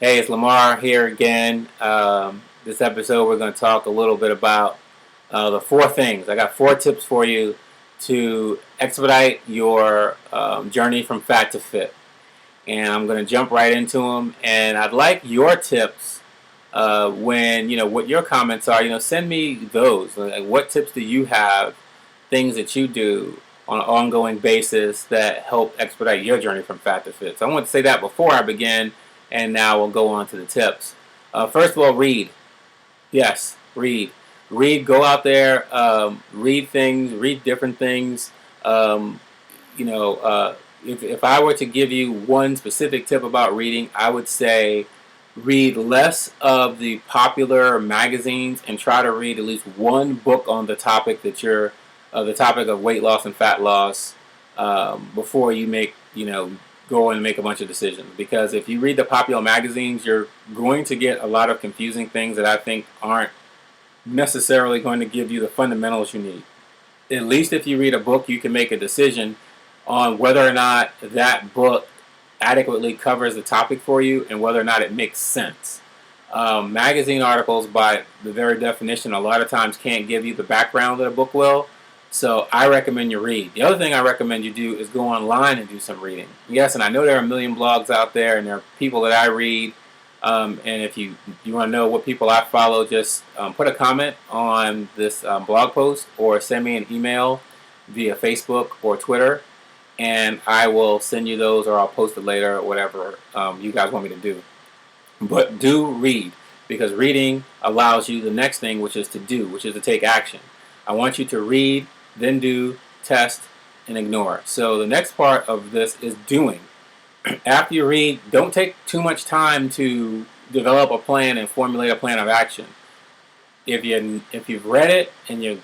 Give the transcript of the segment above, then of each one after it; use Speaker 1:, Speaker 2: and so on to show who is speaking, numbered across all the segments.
Speaker 1: Hey, it's Lamar here again. This episode, we're going to talk a little bit about the four things. I got four tips for you to expedite your journey from fat to fit. And I'm going to jump right into them. And I'd like your tips what your comments are. Send me those. Like, what tips do you have, things that you do on an ongoing basis that help expedite your journey from fat to fit? So I want to say that before I begin, and now we'll go on to the tips. First of all, read. Yes, read. Read. Go out there. Read things. Read different things. Um, if I were to give you one specific tip about reading, I would say read less of the popular magazines and try to read at least one book on the topic the topic of weight loss and fat loss before you go and make a bunch of decisions. Because if you read the popular magazines, you're going to get a lot of confusing things that I think aren't necessarily going to give you the fundamentals you need. At least if you read a book, you can make a decision on whether or not that book adequately covers the topic for you and whether or not it makes sense. Magazine articles, by the very definition, a lot of times can't give you the background that a book will. So I recommend you read. The other thing I recommend you do is go online and do some reading. Yes, and I know there are a million blogs out there, and there are people that I read. And if you want to know what people I follow, just put a comment on this blog post or send me an email via Facebook or Twitter, and I will send you those, or I'll post it later, or whatever you guys want me to do. But do read, because reading allows you the next thing, which is to take action. I want you to read, then do, test, and ignore. So the next part of this is doing. After you read, don't take too much time to develop a plan and formulate a plan of action. If you've read it and you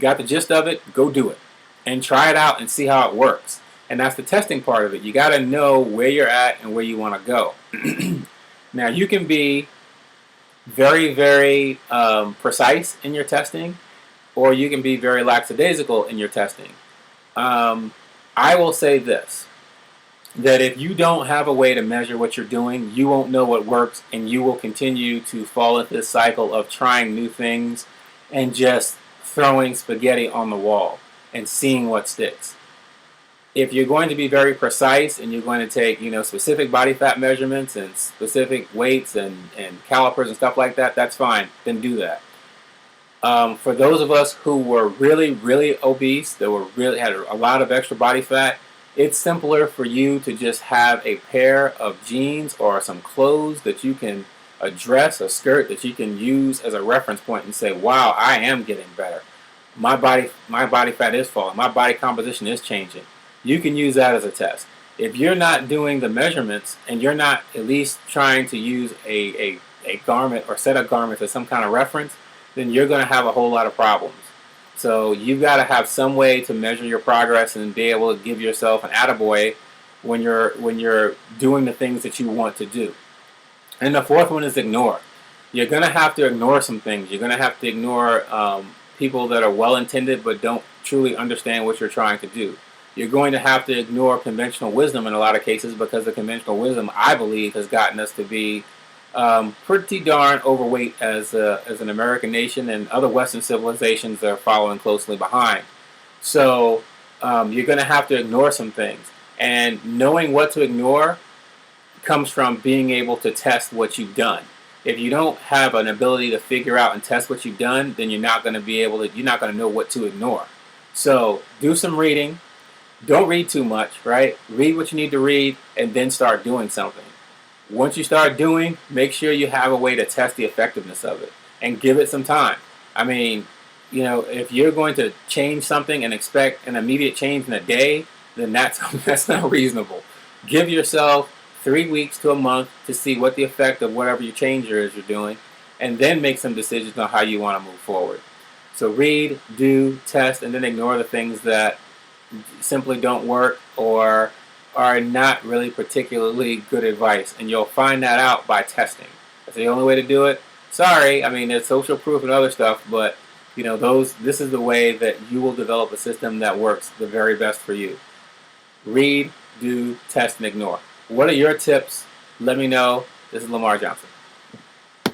Speaker 1: got the gist of it, go do it and try it out and see how it works. And that's the testing part of it. You got to know where you're at and where you want to go. Now, you can be very, very precise in your testing, or you can be very lackadaisical in your testing. I will say this, that if you don't have a way to measure what you're doing, you won't know what works, and you will continue to fall into this cycle of trying new things and just throwing spaghetti on the wall and seeing what sticks. If you're going to be very precise and you're going to take, specific body fat measurements and specific weights and calipers and stuff like that, that's fine. Then do that. For those of us who were really, really obese, that had a lot of extra body fat, it's simpler for you to just have a pair of jeans or some clothes that you can dress, a skirt that you can use as a reference point and say, wow, I am getting better. My body fat is falling. My body composition is changing. You can use that as a test. If you're not doing the measurements and you're not at least trying to use a garment or set of garments as some kind of reference, then you're going to have a whole lot of problems. So you've got to have some way to measure your progress and be able to give yourself an attaboy when you're doing the things that you want to do. And the fourth one is ignore. You're going to have to ignore some things. You're going to have to ignore people that are well-intended but don't truly understand what you're trying to do. You're going to have to ignore conventional wisdom in a lot of cases, because the conventional wisdom, I believe, has gotten us to be pretty darn overweight as an American nation, and other Western civilizations are following closely behind. So you're going to have to ignore some things. And knowing what to ignore comes from being able to test what you've done. If you don't have an ability to figure out and test what you've done, then you're not going to know what to ignore. So do some reading. Don't read too much, right? Read what you need to read and then start doing something. Once you start doing, make sure you have a way to test the effectiveness of it and give it some time. I mean, if you're going to change something and expect an immediate change in a day, then that's not reasonable. Give yourself 3 weeks to a month to see what the effect of whatever your change is you're doing, and then make some decisions on how you want to move forward. So read, do, test, and then ignore the things that simply don't work or are not really particularly good advice, and you'll find that out by testing. That's the only way to do it. Sorry, I mean, there's social proof and other stuff, but this is the way that you will develop a system that works the very best for you. Read, do, test, and ignore. What are your tips? Let me know. This is Lamar Johnson.